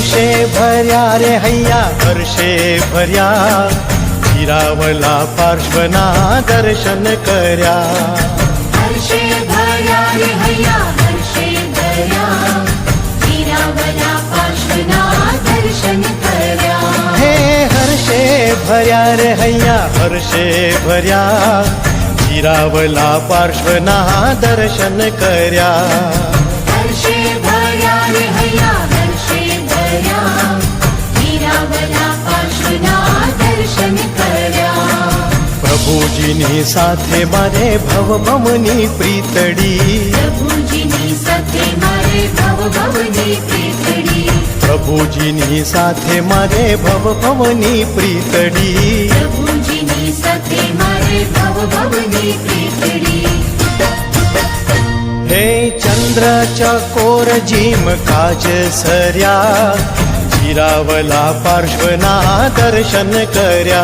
Hershey भर्या रे हैया Hershey भर्या हिरावला पार्श्वना दर्शन कर्या Hershey भर्या रे हैया हर्षे भर्या हिरावला पार्श्वना दर्शन कर्या हे हर्षे भर्या रे हैया हर्षे भर्या हिरावला पार्श्वना दर्शन कर्या हर्षे भर्या रे हैया हर्षे भर्या हिरावला पार्श्वना दर्शन कर्या प्रभुजीनी साथे मारे भवभवनी प्रीतडी प्रभुजीनी साथे मारे भवभवनी प्रीतडी प्रभुजीनी साथे मारे भवभवनी प्रीतडी प्रभुजीनी साथे मारे भवभवनी प्रीतडी हे चंद्र चकोर जीम काज सर्या हिरावला पार्श्वना दर्शन कर्या